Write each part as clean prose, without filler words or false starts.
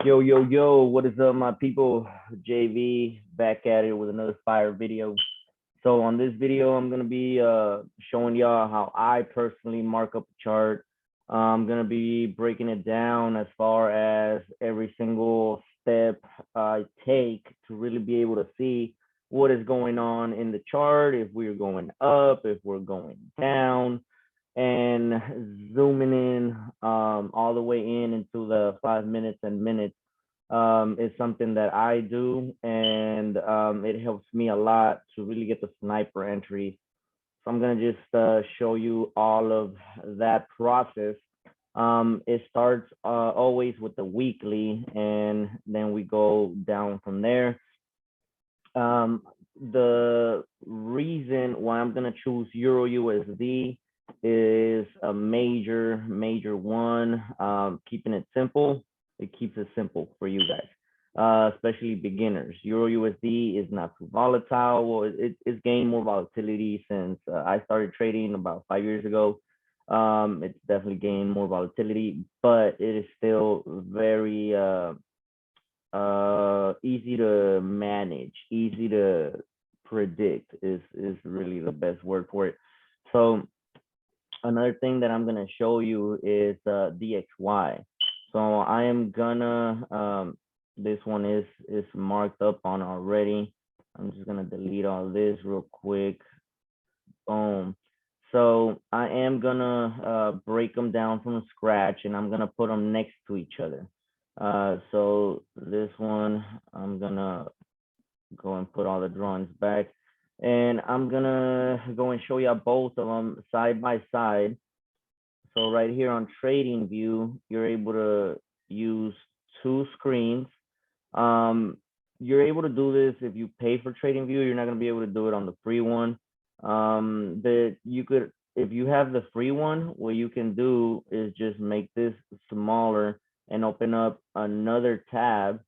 Yo, yo, yo, what is up, my people? JV back at it with another fire video. So on this video, I'm gonna be showing y'all how I personally mark up a chart. I'm gonna be breaking it down as far as every single step I take to really be able to see what is going on in the chart, if we're going up, if we're going down, and zooming in all the way in into the 5 minutes and minutes is something that I do, and it helps me a lot to really get the sniper entries. So I'm gonna just show you all of that process. It starts always with the weekly, and then we go down from there. The reason why I'm gonna choose Euro USD is a major one. Keeping it simple, it keeps it simple for you guys, especially beginners. Euro USD is not too volatile. Well, it's gained more volatility since I started trading about 5 years ago. It's definitely gained more volatility, but it is still very easy to manage, easy to predict is really the best word for it. So another thing that I'm gonna show you is DXY. So I am gonna this one is marked up on already. I'm just gonna delete all this real quick. Boom. So I am gonna break them down from scratch, and I'm gonna put them next to each other. So this one, I'm gonna go and put all the drawings back, and I'm gonna go and show you both of them side by side. So right here on trading view, you're able to use two screens. You're able to do this if you pay for trading view. You're not gonna be able to do it on the free one. But you could, if you have the free one, what you can do is just make this smaller and open up another tab,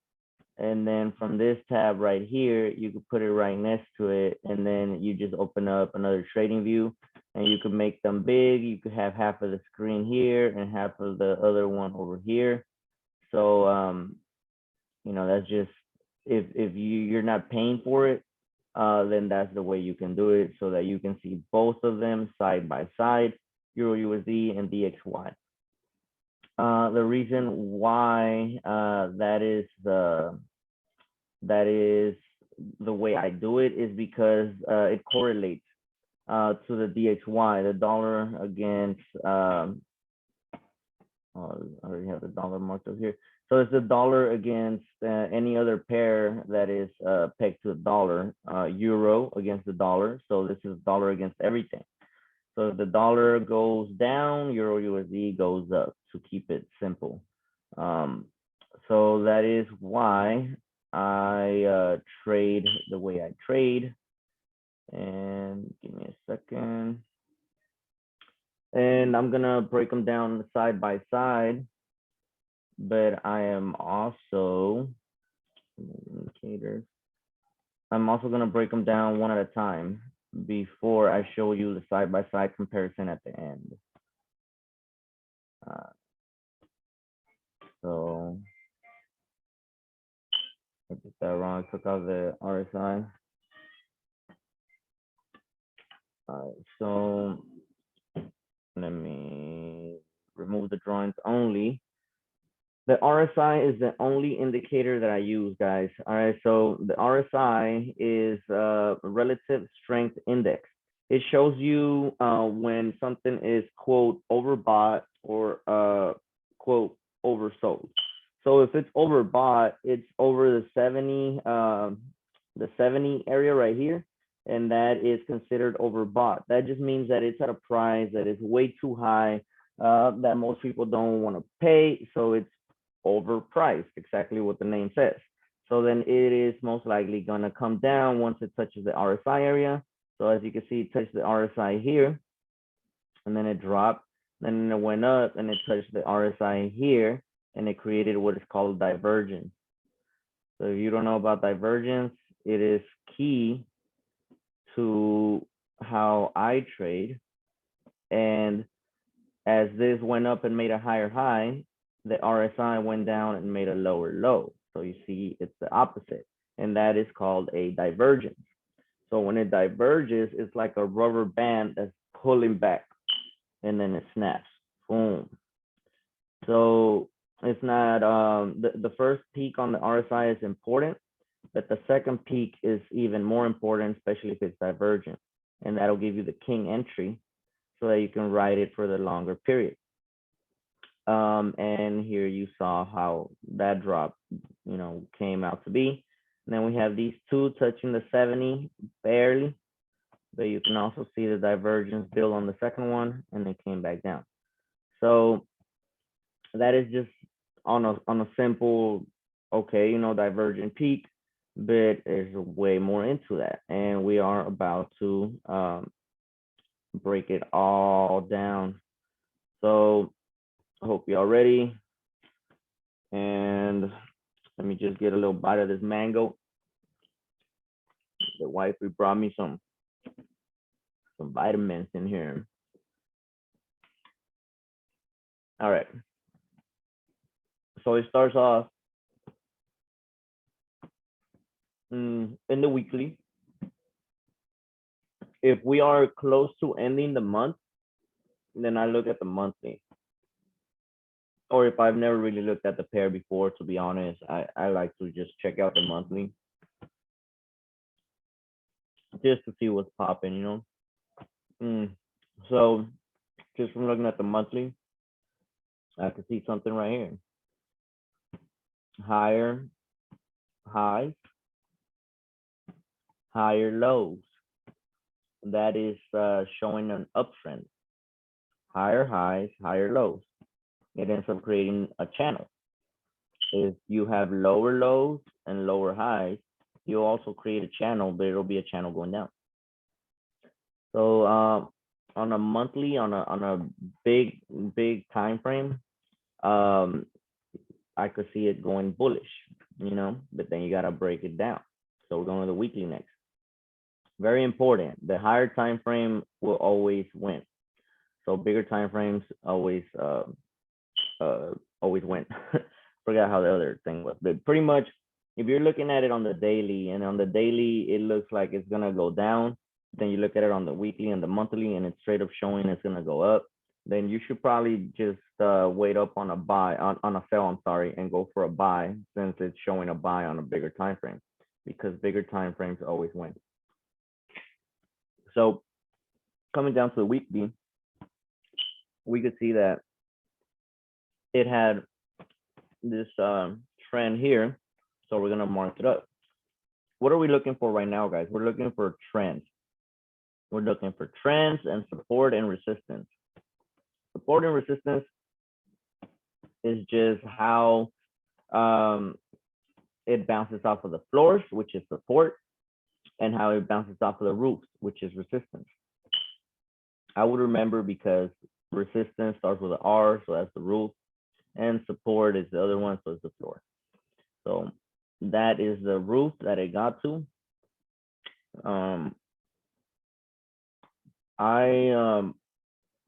and then from this tab right here, you could put it right next to it, and then you just open up another trading view, and you could make them big. You could have half of the screen here and half of the other one over here. So that's just, if you're not paying for it, then that's the way you can do it, so that you can see both of them side by side, Euro USD and DXY. The reason why that is the way I do it is because it correlates to the DXY, the dollar against, I already have the dollar marked up here. So it's the dollar against any other pair that is pegged to a dollar, euro against the dollar. So this is dollar against everything. So if the dollar goes down, Euro USD goes up, to keep it simple. So that is why I trade the way I trade. And give me a second. And I'm gonna break them down side by side, but I am also indicators. I'm also gonna break them down one at a time before I show you the side by side comparison at the end. So I did that wrong. I took out the RSI. All right, so let me remove the drawings only. The RSI is the only indicator that I use, guys. All right, so the RSI is a relative strength index. It shows you when something is, quote, overbought or quote, oversold. So if it's overbought, it's over the 70 area right here, and that is considered overbought. That just means that it's at a price that is way too high, that most people don't want to pay, so it's overpriced, exactly what the name says. So then it is most likely going to come down once it touches the RSI area. So as you can see, it touched the RSI here, and then it dropped, then it went up, and it touched the RSI here, and it created what is called divergence. So if you don't know about divergence, it is key to how I trade. And as this went up and made a higher high, the RSI went down and made a lower low. So you see it's the opposite, and that is called a divergence. So when it diverges, it's like a rubber band that's pulling back and then it snaps. Boom. So it's not the first peak on the RSI is important, but the second peak is even more important, especially if it's divergent. And that'll give you the king entry so that you can ride it for the longer period. And here you saw how that drop, came out to be. And then we have these two touching the 70 barely, but you can also see the divergence build on the second one, and it came back down. So that is just on a simple, okay, divergent peak, but there's way more into that, and we are about to break it all down. So I hope y'all ready. And let me just get a little bite of this mango. The wife brought me some vitamins in here. All right. So it starts off in the weekly. If we are close to ending the month, then I look at the monthly. Or if I've never really looked at the pair before, to be honest, I like to just check out the monthly just to see what's popping, So just from looking at the monthly, I can see something right here. Higher highs, higher lows. That is showing an uptrend. Higher highs, higher lows. It ends up creating a channel. If you have lower lows and lower highs, you also create a channel, but it'll be a channel going down. So on a monthly, on a big time frame, I could see it going bullish, but then you gotta break it down. So we're going to the weekly next. Very important. The higher time frame will always win. So bigger time frames always win. Forgot how the other thing was, but pretty much if you're looking at it on the daily, and on the daily it looks like it's gonna go down, then you look at it on the weekly and the monthly and it's straight up showing it's gonna go up, then you should probably just wait up on a buy on a sell, I'm sorry, and go for a buy since it's showing a buy on a bigger time frame, because bigger time frames always win. So coming down to the weekly, we could see that it had this trend here. So we're gonna mark it up. What are we looking for right now, guys? We're looking for trends. We're looking for trends and support and resistance. Support and resistance is just how it bounces off of the floors, which is support, and how it bounces off of the roofs, which is resistance. I would remember because resistance starts with an R, so that's the roof, and support is the other one, so it's the floor. So that is the roof that it got to. I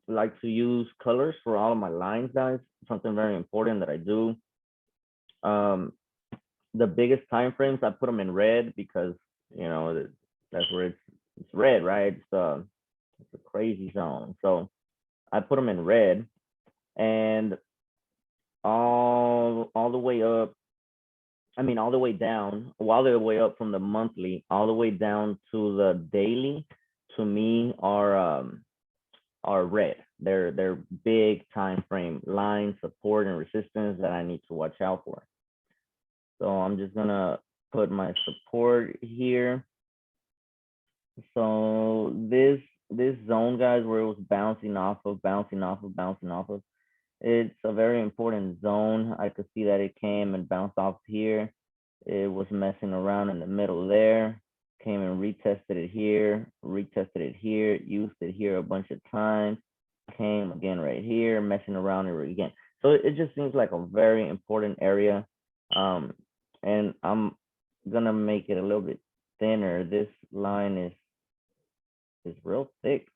like to use colors for all of my lines, guys. Something very important that I do. The biggest time frames, I put them in red because that's where it's red, right? It's a crazy zone. So I put them in red, and all the way up. I mean, all the way down, all the way up from the monthly, all the way down to the daily, to me are red. They're big time frame lines, support and resistance that I need to watch out for. So I'm just gonna put my support here. So this zone, guys, where it was bouncing off of, it's a very important zone. I could see that it came and bounced off here. It was messing around in the middle there, came and retested it here, used it here a bunch of times, came again right here, messing around it again. So it just seems like a very important area. And I'm gonna make it a little bit thinner. This line is real thick.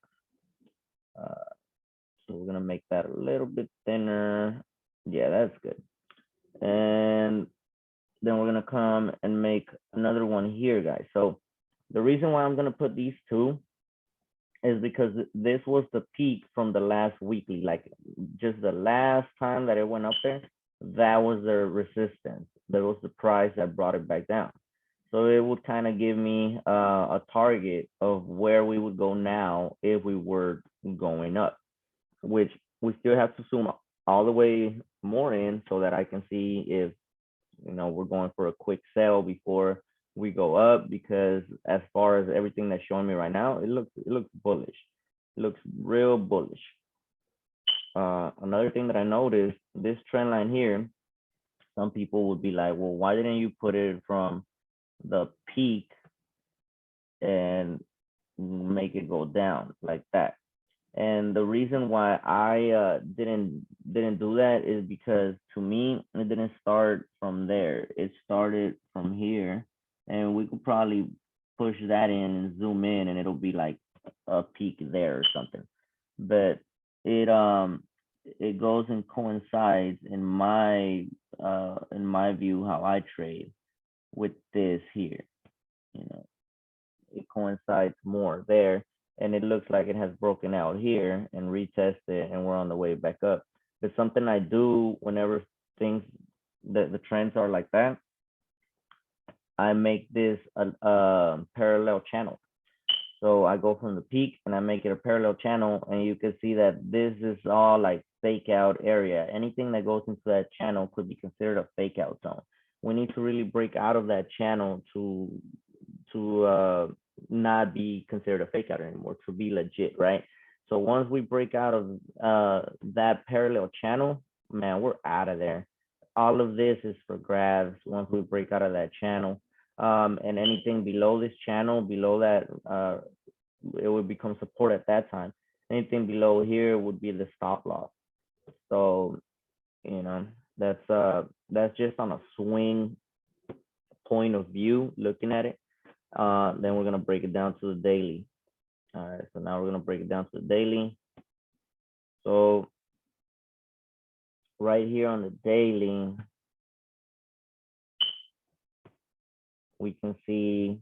So we're gonna make that a little bit thinner. Yeah, that's good. And then we're gonna come and make another one here, guys. So the reason why I'm gonna put these two is because this was the peak from the last weekly, like just the last time that it went up there, that was the resistance. That was the price that brought it back down. So it would kind of give me a target of where we would go now if we were going up, which we still have to zoom all the way more in so that I can see if we're going for a quick sell before we go up, because as far as everything that's showing me right now, it looks bullish. It looks real bullish. Another thing that I noticed, this trend line here, some people would be like, well, why didn't you put it from the peak and make it go down like that? And the reason why I didn't do that is because, to me, it didn't start from there. It started from here, and we could probably push that in and zoom in, and it'll be like a peak there or something. But it it goes and coincides in my view, how I trade, with this here. You know, it coincides more there, and it looks like it has broken out here and retested, and we're on the way back up. But something I do whenever things the trends are like that, I make this a parallel channel. So I go from the peak and I make it a parallel channel, and you can see that this is all like fake out area. Anything that goes into that channel could be considered a fake out zone. We need to really break out of that channel to not be considered a fake out anymore, to be legit, right? So once we break out of that parallel channel, man, we're out of there. All of this is for grabs once we break out of that channel. And anything below this channel, below that, it would become support at that time. Anything below here would be the stop loss. So, you know, that's just on a swing point of view looking at it. Then we're gonna break it down to the daily. All right, so now we're gonna break it down to the daily. So right here on the daily, we can see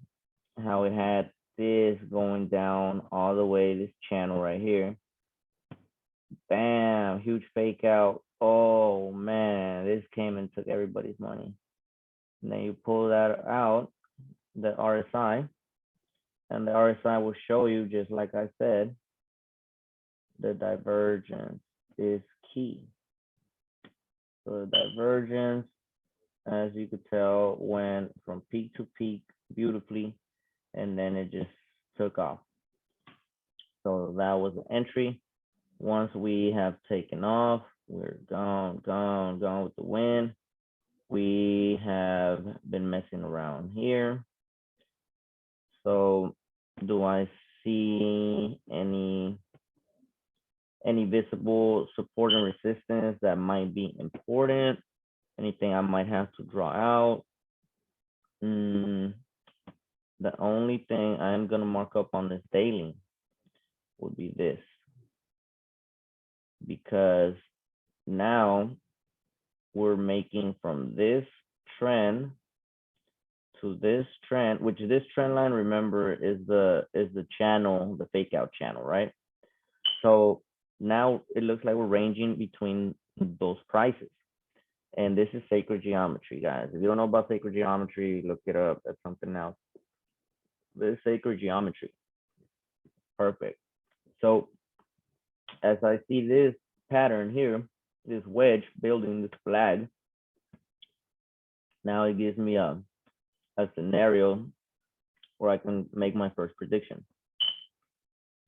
how it had this going down all the way, this channel right here. Bam, huge fake out. Oh man, this came and took everybody's money. And then you pull that out, the RSI, and the RSI will show you, just like I said, the divergence is key. So the divergence, as you could tell, went from peak to peak beautifully, and then it just took off. So that was the entry. Once we have taken off, we're gone with the wind. We have been messing around here. So do I see any visible support and resistance that might be important? Anything I might have to draw out? The only thing I'm gonna mark up on this daily would be this, because now we're making from this trend to this trend, which this trend line, remember, is the channel, the fake out channel, right? So now it looks like we're ranging between those prices. And this is sacred geometry, guys. If you don't know about sacred geometry, look it up. That's something else. This is sacred geometry. Perfect. So as I see this pattern here, this wedge building this flag, now it gives me a scenario where I can make my first prediction.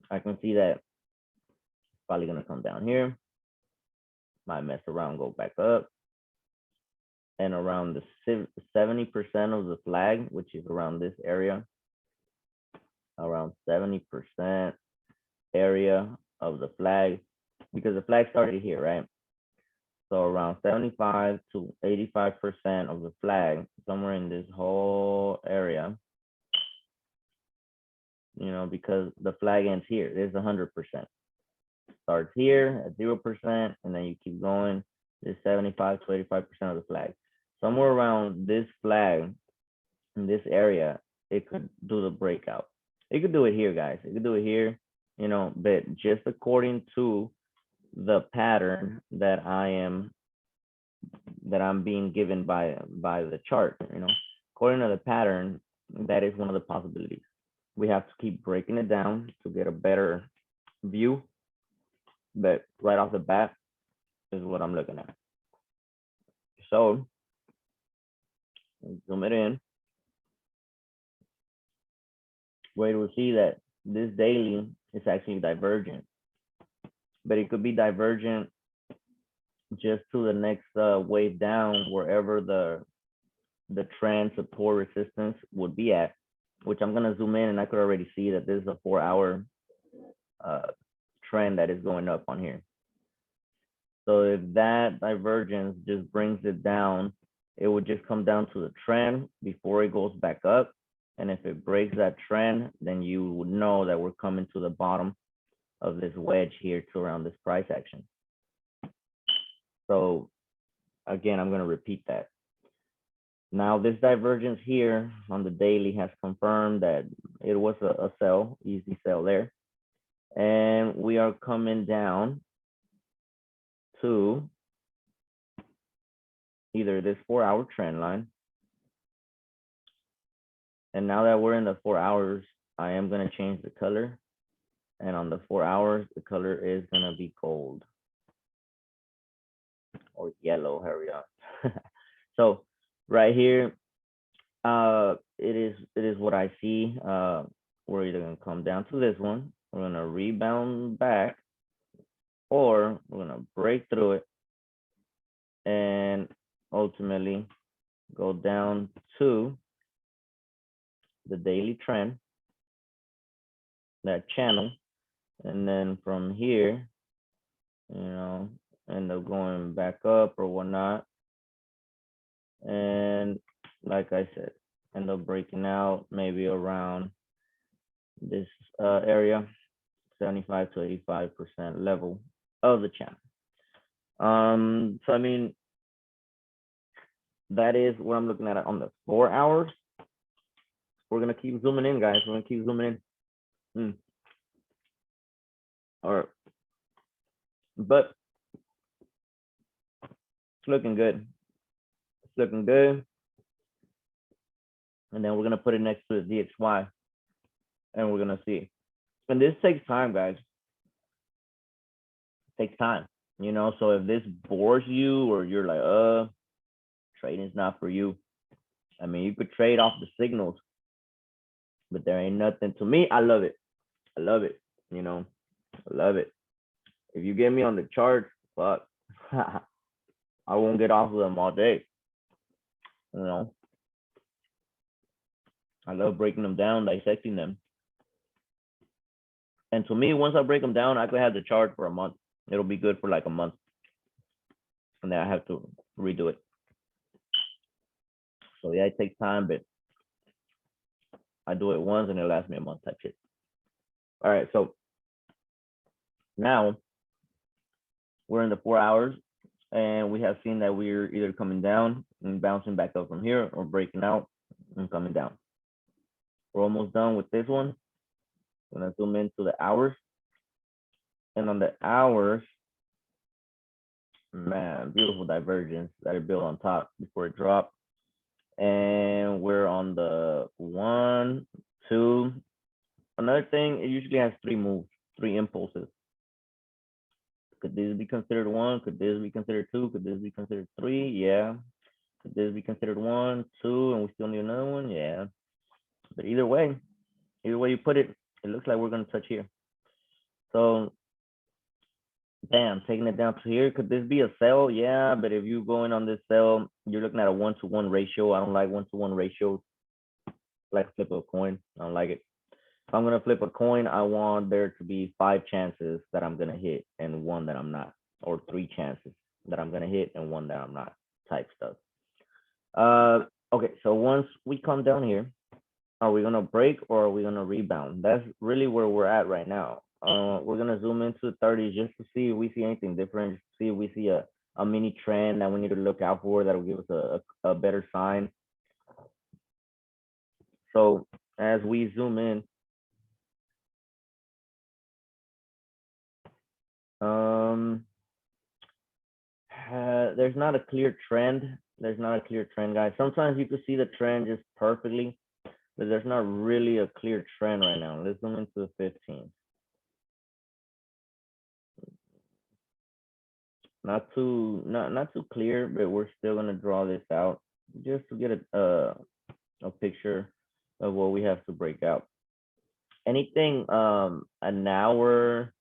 I can see that it's probably gonna come down here, might mess around, go back up, and around the 70% of the flag, which is around this area, around 70% area of the flag, because the flag started here, right? So around 75 to 85% of the flag, somewhere in this whole area, because the flag ends here. There's 100%. Starts here at 0%, and then you keep going is 75 to 85% of the flag. Somewhere around this flag in this area, it could do the breakout. It could do it here, guys. It could do it here, you know, but just according to the pattern that I'm being given by the chart, you know, according to the pattern, that is one of the possibilities. We have to keep breaking it down to get a better view, but right off the bat is what I'm looking at. So zoom it in. Where we'll see that this daily is actually divergent, but it could be divergent just to the next wave down, wherever the trend support resistance would be at, which I'm gonna zoom in and I could already see that this is a 4-hour trend that is going up on here. So if that divergence just brings it down, it would just come down to the trend before it goes back up. And if it breaks that trend, then you would know that we're coming to the bottom of this wedge here to around this price action. So again, I'm going to repeat that. Now this divergence here on the daily has confirmed that it was a sell, easy sell there. And we are coming down to either this 4-hour trend line. And now that we're in the 4 hours, I am going to change the color. And on the 4 hours, the color is going to be gold or yellow, hurry up. So right here, it is what I see. We're either going to come down to this one, we're going to rebound back, or we're going to break through it and ultimately go down to the daily trend, that channel, and then from here, you know, end up going back up or whatnot. And like I said, end up breaking out maybe around this area, 75 to 85% level of the channel. So I mean, that is what I'm looking at on the 4 hours. We're gonna keep zooming in, guys. We're gonna keep zooming in. All right, but it's looking good. It's looking good. And then we're gonna put it next to the DXY, and we're gonna see. And this takes time, guys. It takes time, you know. So if this bores you, or you're like, trading's not for you. I mean, you could trade off the signals, but there ain't nothing to me. I love it. I love it. You know, I love it. If you get me on the charts, fuck, I won't get off of them all day. You know, I love breaking them down, dissecting them. And to me, once I break them down, I could have the chart for a month. It'll be good for like a month. And then I have to redo it. So yeah, it takes time, but I do it once and it lasts me a month type shit. All right, so now we're in the 4 hours, and we have seen that we're either coming down and bouncing back up from here, or breaking out and coming down. We're almost done with this one. I'm gonna zoom into the hours, and on the hours, man, beautiful divergence that it built on top before it dropped. And we're on the 1, 2. Another thing, it usually has 3 moves, 3 impulses. Could this be considered 1? Could this be considered 2? Could this be considered 3? Yeah. Could this be considered 1, 2, and we still need another one? Yeah. But either way you put it, it looks like we're gonna touch here. So bam, taking it down to here. Could this be a sell? Yeah, but if you go in on this sell, you're looking at a 1-to-1 ratio. I don't like 1-to-1 ratios. I like to flip a coin. I don't like it. If I'm gonna flip a coin, I want there to be 5 chances that I'm gonna hit and 1 that I'm not, or 3 chances that I'm gonna hit and 1 that I'm not, type stuff. Okay, so once we come down here, are we gonna break or are we gonna rebound? That's really where we're at right now. We're gonna zoom into 30 just to see if we see anything different, see if we see a a mini trend that we need to look out for that will give us a better sign. So as we zoom in, there's not a clear trend. There's not a clear trend, guys. Sometimes you can see the trend just perfectly, but there's not really a clear trend right now. Let's zoom into the 15. Not too clear, but we're still gonna draw this out just to get a picture of what we have to break out. Anything an hour,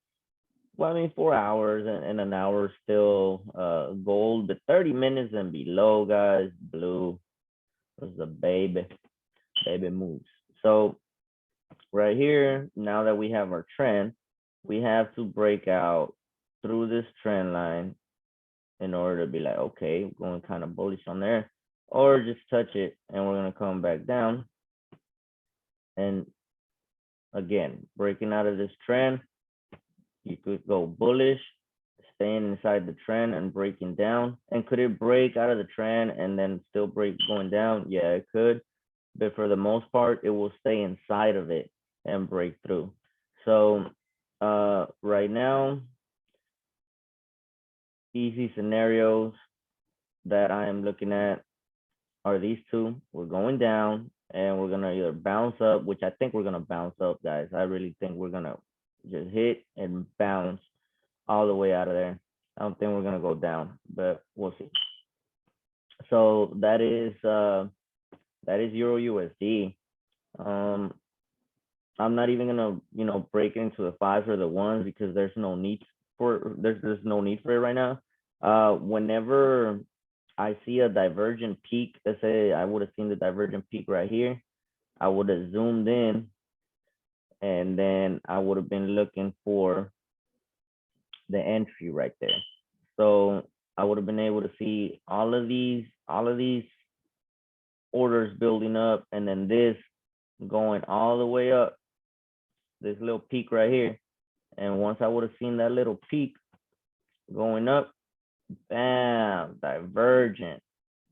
well, I mean 4 hours and an hour still gold, but 30 minutes and below, guys, blue was the baby moves. So right here, now that we have our trend, we have to break out through this trend line in order to be like, okay, going kind of bullish on there, or just touch it and we're gonna come back down. And again, breaking out of this trend, you could go bullish, staying inside the trend and breaking down. And could it break out of the trend and then still break going down? Yeah, it could. But for the most part, it will stay inside of it and break through. So right now, easy scenarios that I am looking at are these two. We're going down and we're gonna either bounce up, which I think we're gonna bounce up, guys. I really think we're gonna just hit and bounce all the way out of there. I don't think we're gonna go down, but we'll see. So that is Euro USD. I'm not even gonna break into the fives or the ones because there's no need for there's no need for it right now. Whenever I see a divergent peak, let's say I would have seen the divergent peak right here, I would have zoomed in and then I would have been looking for the entry right there. So I would have been able to see all of these orders building up and then this going all the way up, this little peak right here. And once I would have seen that little peak going up, bam, divergent,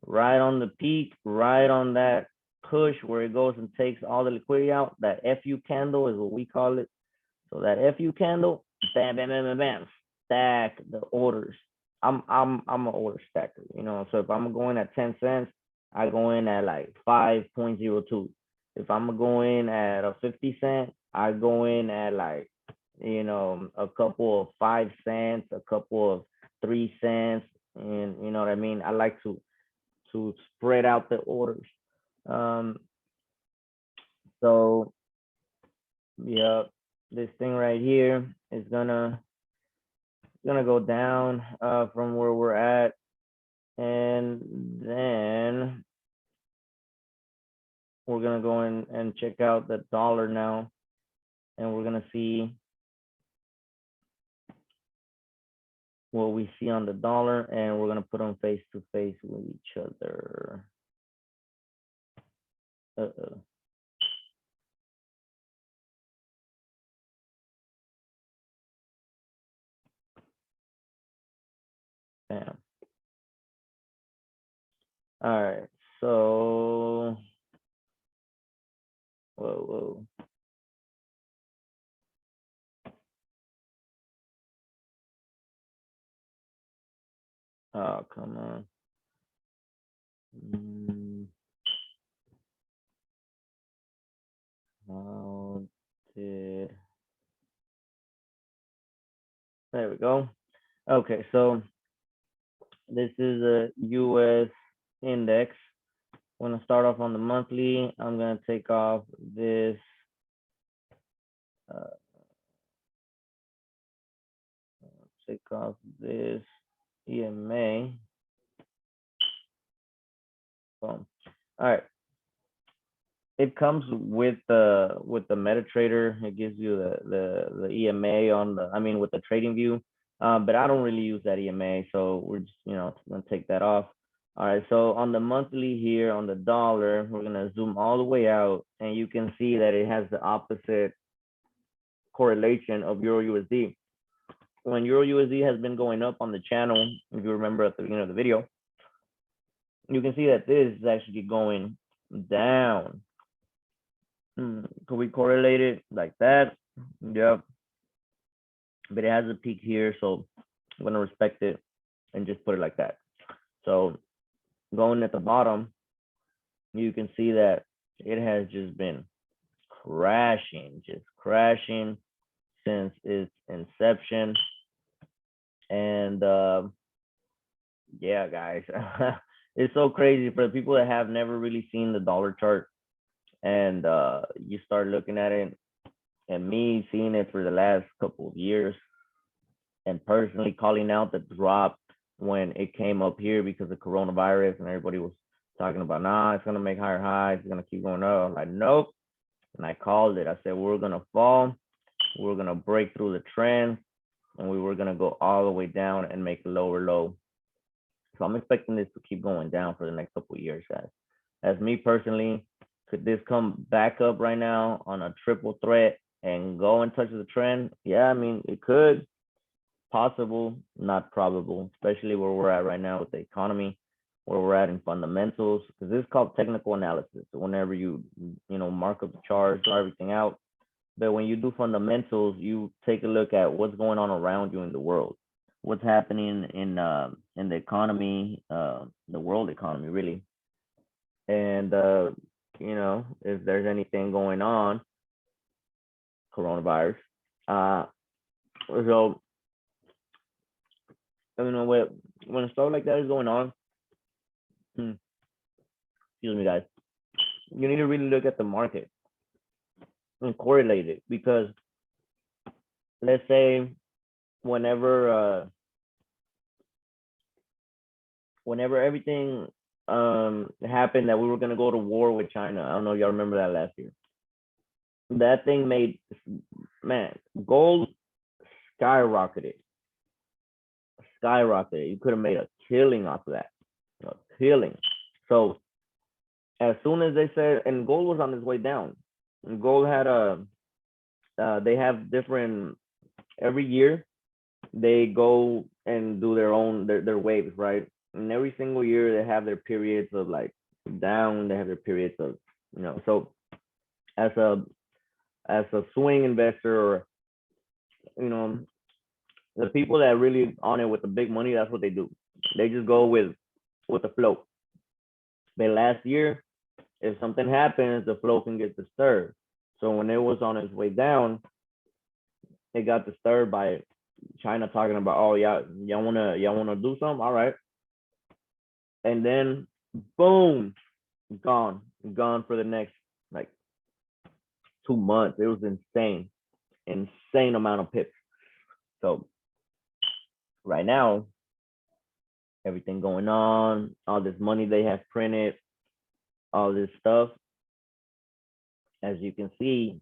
right on the peak, right on that push where it goes and takes all the liquidity out. That FU candle is what we call it. So that FU candle, bam, bam, bam, bam, bam, stack the orders. I'm an order stacker, you know. So if I'm going at 10 cents, I go in at like 5.02. If I'm going at a 50 cent, I go in at like, you know, a couple of 5 cents, a couple of 3 cents, and you know what I mean. I like to spread out the orders. So yeah, this thing right here is gonna go down from where we're at, and then we're gonna go in and check out the dollar now, and we're gonna see what we see on the dollar, and we're gonna put them face to face with each other. Bam. All right, so whoa. Oh, come on. How did, there we go. Okay, so this is a US index. I'm gonna start off on the monthly. I'm gonna take off this EMA. Boom. All right. It comes with the MetaTrader. It gives you the EMA on the, I mean, with the trading view. But I don't really use that EMA, so we're just, you know, gonna take that off. All right, so on the monthly here on the dollar, we're gonna zoom all the way out, and you can see that it has the opposite correlation of Euro USD. when Euro USD has been going up on the channel, if you remember at the beginning of the video, you can see that this is actually going down. Could we correlate it like that? Yep. But it has a peak here, so I'm gonna respect it and just put it like that. So going at the bottom, you can see that it has just been crashing, just crashing since its inception. And yeah, guys, it's so crazy for the people that have never really seen the dollar chart, and you start looking at it, and me seeing it for the last couple of years, and personally calling out the drop when it came up here because of coronavirus, and everybody was talking about, nah, it's gonna make higher highs, it's gonna keep going up. I'm like, nope. And I called it. I said, we're gonna fall, we're gonna break through the trend, and we were gonna go all the way down and make a lower low. So I'm expecting this to keep going down for the next couple of years, guys. As me personally, could this come back up right now on a triple threat and go and touch the trend? Yeah, I mean, it could. Possible, not probable, especially where we're at right now with the economy, where we're at in fundamentals, because this is called technical analysis. So whenever you mark up the charts, draw everything out. But when you do fundamentals, you take a look at what's going on around you in the world, what's happening in the economy, the world economy, really. And if there's anything going on, coronavirus. So when stuff like that is going on, excuse me, guys, you need to really look at the market and correlate it, because let's say whenever everything happened that we were going to go to war with China. I don't know if y'all remember that last year. That thing made, man, gold skyrocketed. You could have made a killing off of that. A killing. So as soon as they said, and gold was on its way down. And gold had they have different, every year they go and do their own their waves, right? And every single year they have their periods of like down, they have their periods of, so as a swing investor, or the people that really on it with the big money, that's what they do. They just go with the flow. But last year, if something happens, the flow can get disturbed. So when it was on its way down, it got disturbed by China talking about, oh yeah, y'all wanna do something? All right. And then boom, gone for the next like 2 months. It was insane amount of pips. So right now, everything going on, all this money they have printed, all this stuff, as you can see,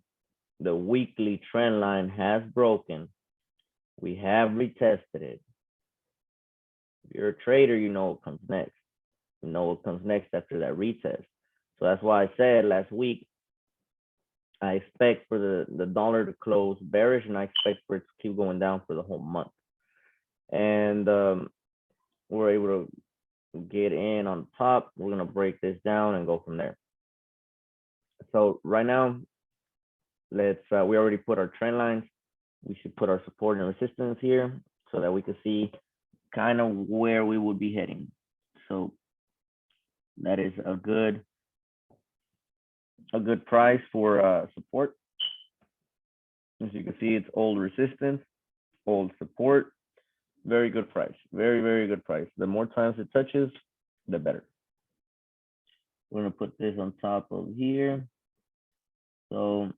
the weekly trend line has broken. We have retested it. If you're a trader, you know what comes next. You know what comes next after that retest. So that's why I said last week, I expect for the dollar to close bearish, and I expect for it to keep going down for the whole month. And we're able to get in on top. We're going to break this down and go from there. So right now, let's we already put our trend lines. We should put our support and resistance here so that we can see kind of where we would be heading. So that is a good price for support. As you can see, it's old resistance, old support. Very good price. Very, very good price. The more times it touches, the better. We're going to put this on top of here. So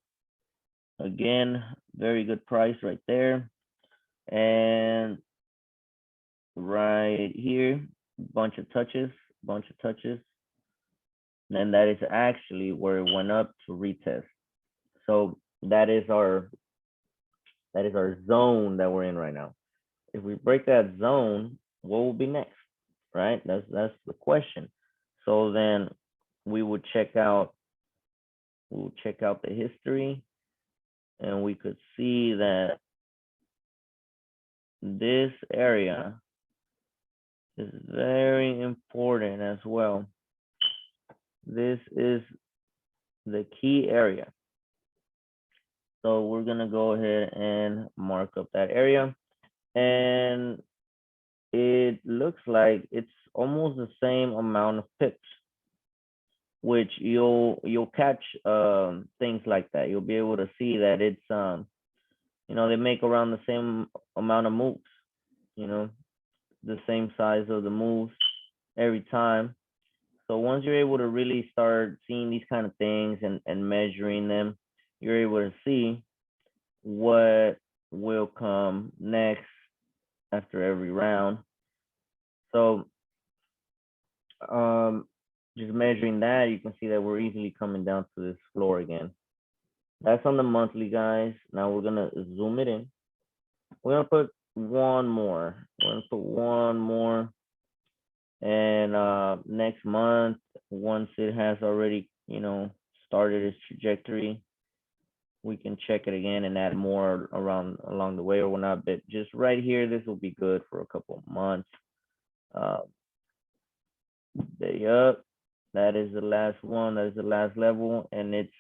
again, very good price right there. And right here, bunch of touches. And that is actually where it went up to retest. So that is our zone that we're in right now. If we break that zone, what will be next? Right? That's the question. So then we would check out the history, and we could see that this area is very important as well. This is the key area. So we're gonna go ahead and mark up that area. And it looks like it's almost the same amount of pips, which you'll catch things like that. You'll be able to see that it's they make around the same amount of moves, you know, the same size of the moves every time. So once you're able to really start seeing these kind of things and measuring them, you're able to see what will come next after every round. So just measuring that, you can see that we're easily coming down to this floor again. That's on the monthly, guys. Now we're gonna zoom it in. We're gonna put one more. We're gonna put one more. And next month, once it has already, started its trajectory, we can check it again and add more along the way or whatnot. But just right here, this will be good for a couple of months. Day up. That is the last one. That is the last level, and it's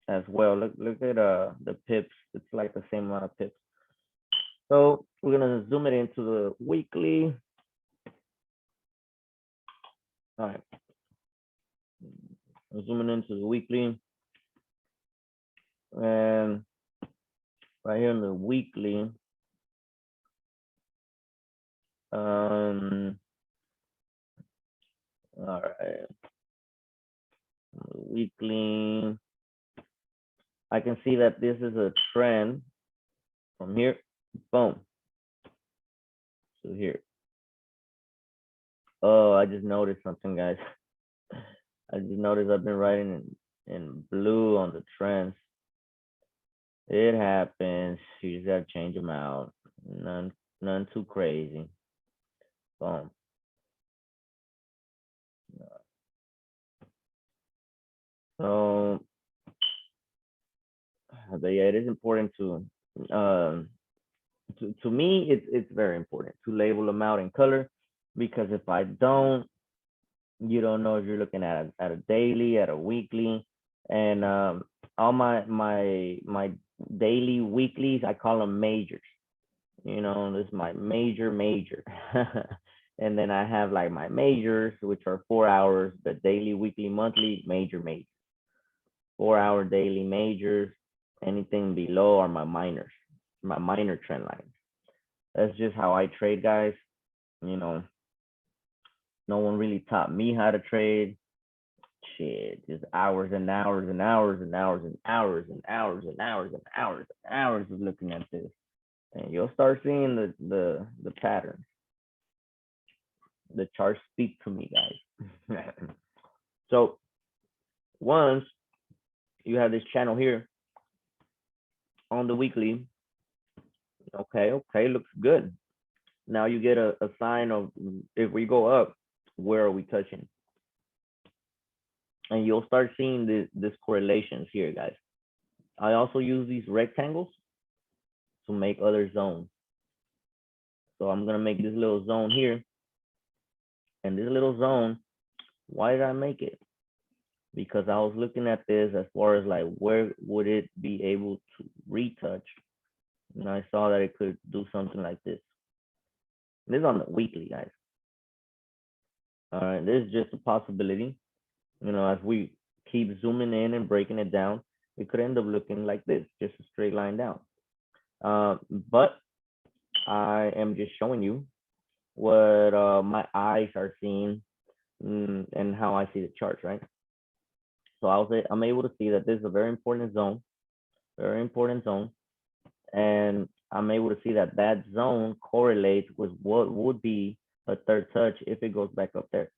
as well. Look at the pips. It's like the same amount of pips. So we're gonna zoom it into the weekly. All right. I'm zooming into the weekly, and right here in the weekly, all right, weekly, I can see that this is a trend from here, boom, to here. Oh, I just noticed something, guys. I just noticed I've been writing in blue on the trends. It happens. You just gotta change them out. None too crazy. Boom. So, but yeah, it is important to me, it's very important to label them out in color, because if I don't, you don't know if you're looking at a daily, at a weekly, and all my daily weeklies, I call them majors. This is my major. And then I have like my majors, which are 4 hours, but daily, weekly, monthly, major. 4 hour daily majors. Anything below are my minors, my minor trend lines. That's just how I trade, guys. No one really taught me how to trade. Shit, just hours and hours and hours and hours and hours and hours and hours and hours and hours of looking at this, and you'll start seeing the patterns. The charts speak to me, guys. So once you have this channel here on the weekly, okay, looks good. Now you get a sign of, if we go up, where are we touching? And you'll start seeing this correlations here, guys. I also use these rectangles to make other zones. So I'm gonna make this little zone here. And this little zone, why did I make it? Because I was looking at this as far as like, where would it be able to retouch? And I saw that it could do something like this. This is on the weekly, guys. All right, this is just a possibility. As we keep zooming in and breaking it down, it could end up looking like this, just a straight line down. But I am just showing you what my eyes are seeing, and how I see the charts, right? So I'm able to see that this is a very important zone, and I'm able to see that that zone correlates with what would be a third touch if it goes back up there.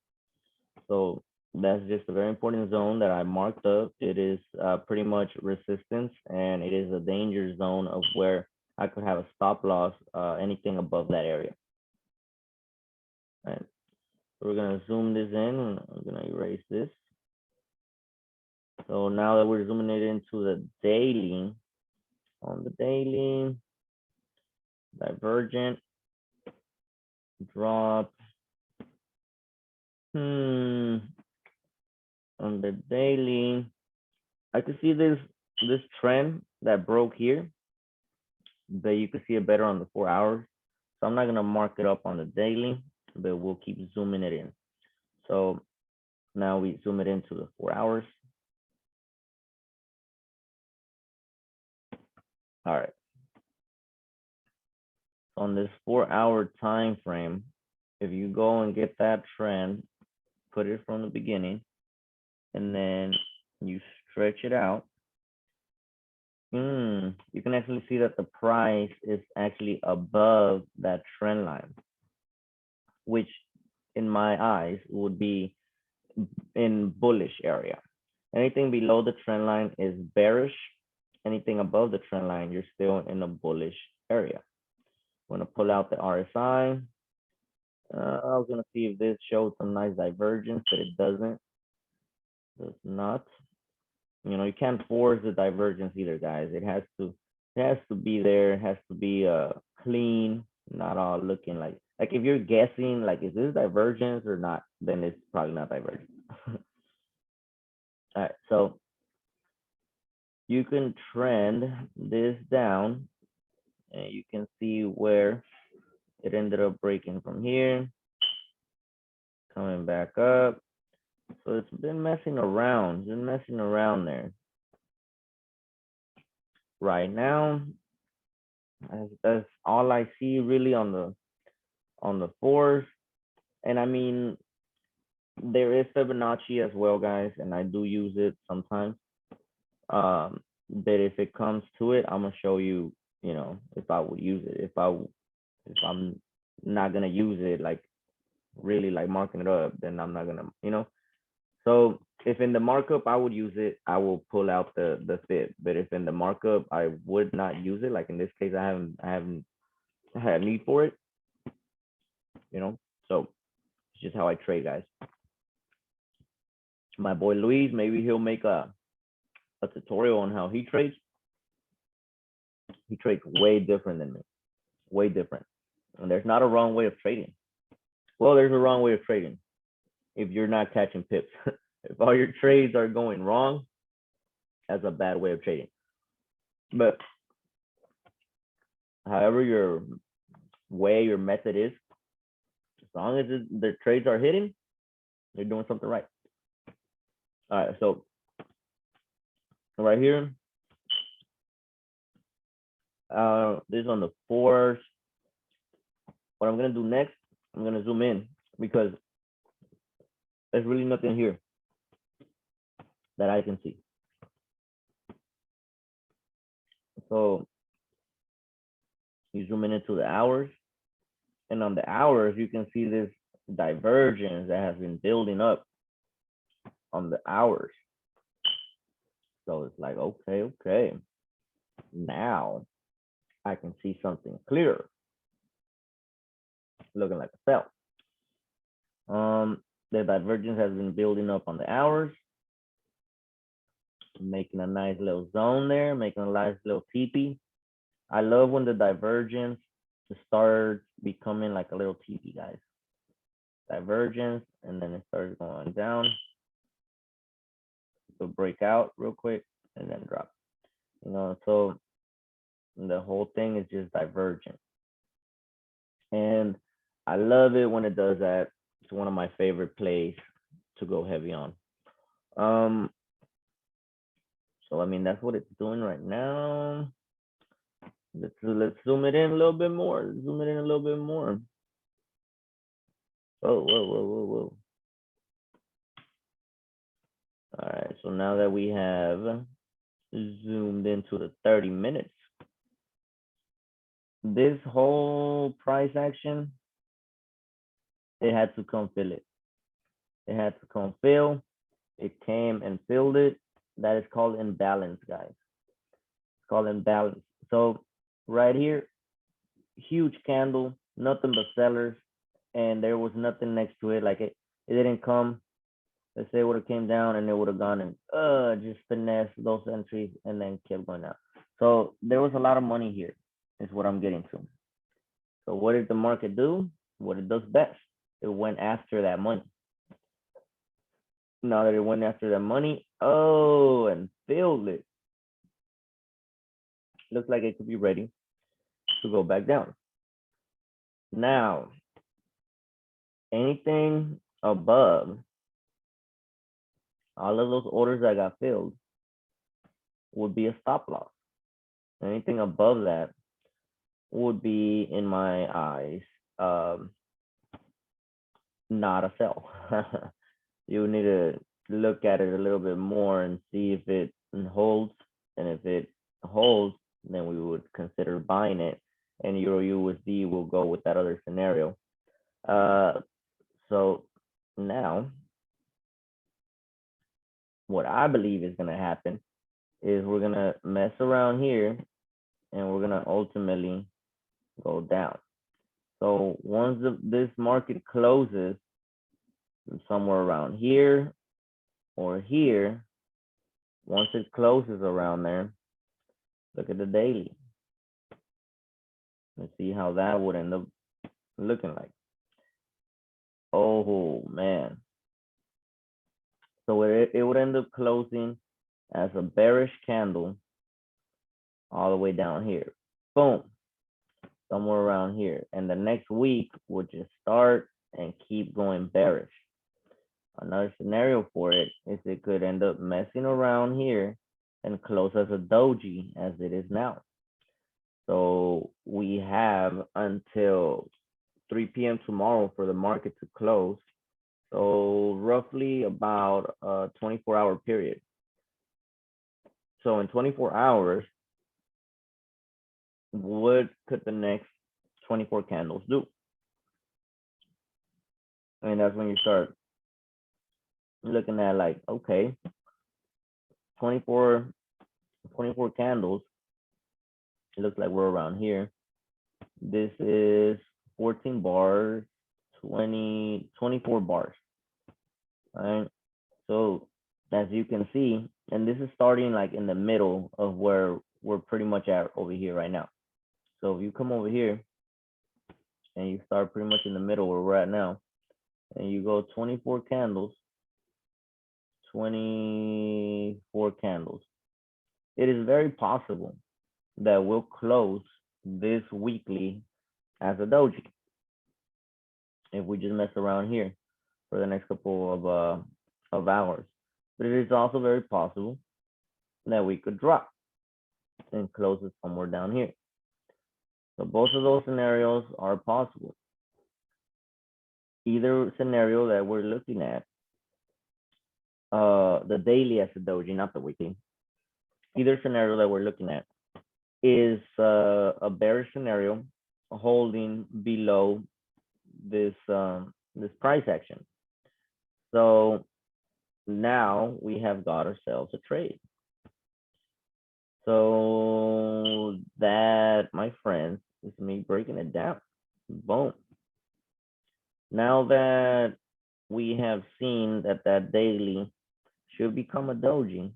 So that's just a very important zone that I marked up. It is pretty much resistance, and it is a danger zone of where I could have a stop loss, anything above that area. Right. So we're gonna zoom this in, and I'm gonna erase this. So now that we're zooming it into the daily, on the daily, divergent, drop. On the daily, I could see this trend that broke here, but you can see it better on the 4 hours. So I'm not gonna mark it up on the daily, but we'll keep zooming it in. So now we zoom it into the 4 hours. All right. On this 4 hour time frame, if you go and get that trend, put it from the beginning, and then you stretch it out, you can actually see that the price is actually above that trend line, which in my eyes would be in bullish area. Anything below the trend line is bearish. Anything above the trend line, you're still in a bullish area. I'm gonna pull out the RSI. I was gonna see if this showed some nice divergence, but it doesn't. Does not. You know, you can't force the divergence either, guys. It has to be there. It has to be clean, not all looking like if you're guessing like is this divergence or not, then it's probably not divergence. All right, so you can trend this down and you can see where it ended up breaking from here, coming back up. So it's been messing around, there. Right now, that's all I see really on the fours. And I mean, there is Fibonacci as well, guys, and I do use it sometimes. But if it comes to it, I'm gonna show you, you know, if I would use it. If I'm not gonna use it, like really like marking it up, then I'm not gonna, you know. So if in the markup I would use it, I will pull out the fib. But if in the markup I would not use it, like in this case, I haven't had need for it, you know. So it's just how I trade, guys. My boy Luis, maybe he'll make a tutorial on how he trades. He trades way different than me, way different. And there's not a wrong way of trading. Well, there's a wrong way of trading if you're not catching pips. If all your trades are going wrong, that's a bad way of trading. But however your method is, as long as the trades are hitting, you're doing something right. All right, so right here, this is on the fours. What I'm gonna do next, I'm gonna zoom in because there's really nothing here that I can see. So you zoom in into the hours, and on the hours, you can see this divergence that has been building up on the hours. So it's like, okay, now I can see something clear, looking like a sell. The divergence has been building up on the hours, making a nice little zone there, making a nice little teepee. I love when the divergence starts becoming like a little teepee, guys. Divergence, and then it starts going down. So break out real quick and then drop. You know, so the whole thing is just divergent. And I love it when it does that. It's one of my favorite plays to go heavy on. So I mean that's what it's doing right now. Let's zoom it in a little bit more. Zoom it in a little bit more. Whoa. All right, so now that we have zoomed into the 30 minutes, this whole price action, it had to come fill it. It had to come fill. It came and filled it. That is called imbalance, guys. It's called imbalance. So right here, huge candle, nothing but sellers, and there was nothing next to it. Like it didn't come. Let's say it would have came down and it would have gone and just finesse those entries and then kept going down. So there was a lot of money here, is what I'm getting to. So what did the market do? what it does best. It went after that money. Now that it went after that money, oh, and filled it. Looks like it could be ready to go back down. Now, anything above all of those orders that got filled would be a stop loss. Anything above that would be, in my eyes, not a sell. You need to look at it a little bit more and see if it holds. And if it holds, then we would consider buying it. And Euro USD will go with that other scenario. So now, what I believe is going to happen is we're going to mess around here and we're going to ultimately go down. So once this market closes somewhere around here or here, once it closes around there, look at the daily. Let's see how that would end up looking like. Oh, man. So it would end up closing as a bearish candle all the way down here. Boom. Somewhere around here. And the next week would just start and keep going bearish. Another scenario for it is it could end up messing around here and close as a doji as it is now. So we have until 3 p.m. tomorrow for the market to close. So roughly about a 24-hour period. So in 24 hours, what could the next 24 candles do? And that's when you start looking at like, okay, 24 candles. It looks like we're around here. This is 14 bars, 24 bars. All right. So as you can see, and this is starting like in the middle of where we're pretty much at over here right now. So if you come over here and you start pretty much in the middle where we're at now, and you go 24 candles, 24 candles, it is very possible that we'll close this weekly as a doji if we just mess around here for the next couple of hours. But it is also very possible that we could drop and close it somewhere down here. So both of those scenarios are possible. Either scenario that we're looking at, the daily as a doji, not the weekly, either scenario that we're looking at is a bearish scenario holding below this this price action. So now we have got ourselves a trade. So that, my friends, is me breaking it down. Boom. Now that we have seen that that daily should become a doji,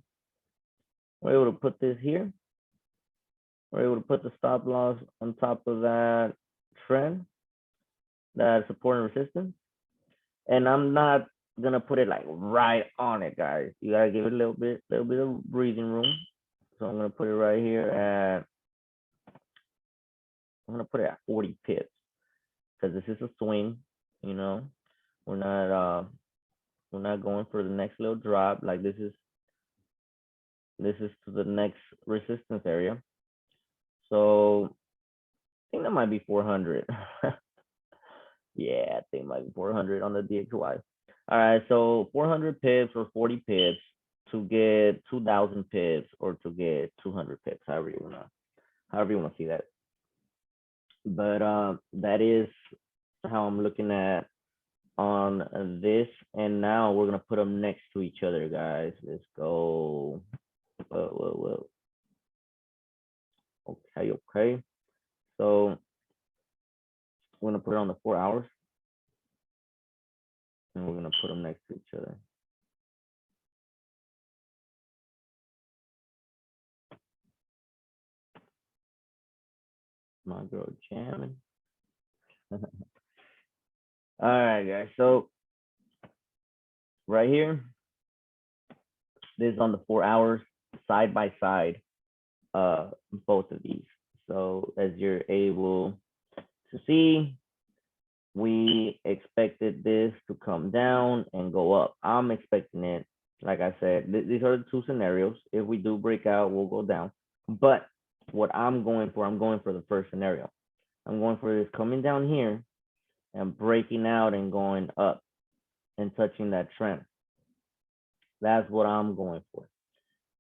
we're able to put this here. We're able to put the stop loss on top of that trend, that support and resistance. And I'm not gonna put it like right on it, guys. You gotta give it a little bit of breathing room. So I'm gonna put it right here at, I'm gonna put it at 40 pips because this is a swing. You know, we're not going for the next little drop. Like this is to the next resistance area. So I think that might be 400. Yeah, I think it might be 400 on the DXY. All right, so 400 pips or 40 pips to get 2,000 pips or to get 200 pips, however you wanna see that. But that is how I'm looking at on this. And now we're gonna put them next to each other, guys. Let's go. Whoa. Okay. So we're gonna put it on the 4 hours, and we're gonna put them next to each other. My girl jamming. All right, guys. So right here, this is on the 4 hours side by side, both of these. So as you're able to see, we expected this to come down and go up. I'm expecting it, like I said, these are the two scenarios. If we do break out, we'll go down. But what I'm going for the first scenario. I'm going for this coming down here and breaking out and going up and touching that trend. That's what I'm going for.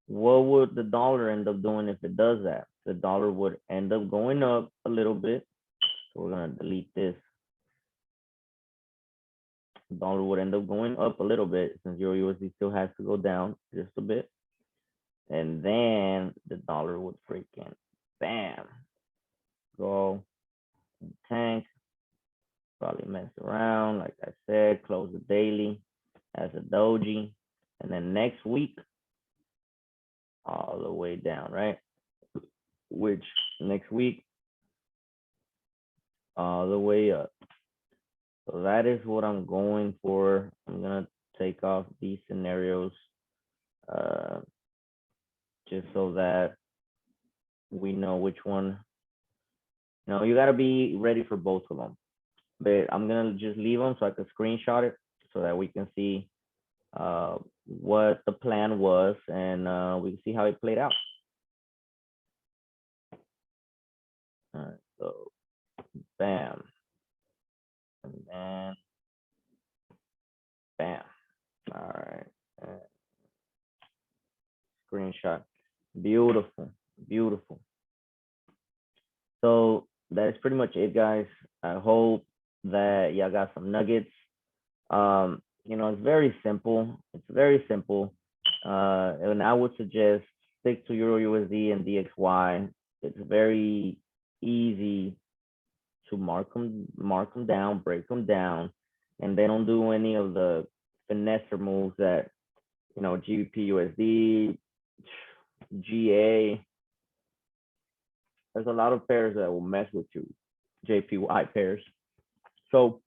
What would the dollar end up doing if it does that? The dollar would end up going up a little bit. So we're going to delete this. The dollar would end up going up a little bit since Euro USD still has to go down just a bit. And then the dollar would freaking bam, go tank, probably mess around, like I said, close the daily as a doji, and then next week all the way down, right? Which next week all the way up. So that is what I'm going for. I'm gonna take off these scenarios just so that we know which one. No, you gotta be ready for both of them. But I'm gonna just leave them so I can screenshot it so that we can see what the plan was and we can see how it played out. All right, so bam, and then bam. All right, screenshot. Beautiful, beautiful. So that is pretty much it, guys. I hope that y'all got some nuggets. You know, it's very simple. It's very simple. And I would suggest stick to Euro USD and DXY. It's very easy to mark them down, break them down, and they don't do any of the finesse moves that, you know, GBP USD, GA. There's a lot of pairs that will mess with you, JPY pairs. So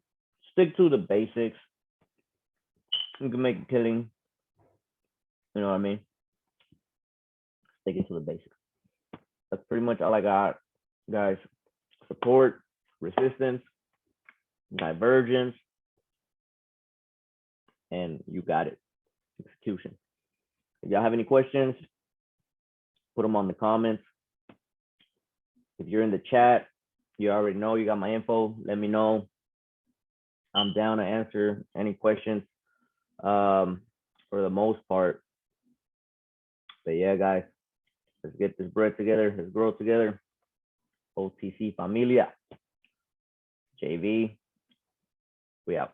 stick to the basics. You can make a killing. You know what I mean? Stick it to the basics. That's pretty much all I got, guys. Support, resistance, divergence, and you got it. Execution. If y'all have any questions, put them on the comments. If you're in the chat, you already know you got my info. Let me know. I'm down to answer any questions for the most part. But yeah, guys, let's get this bread together. Let's grow together. OTC Familia. JV, we out.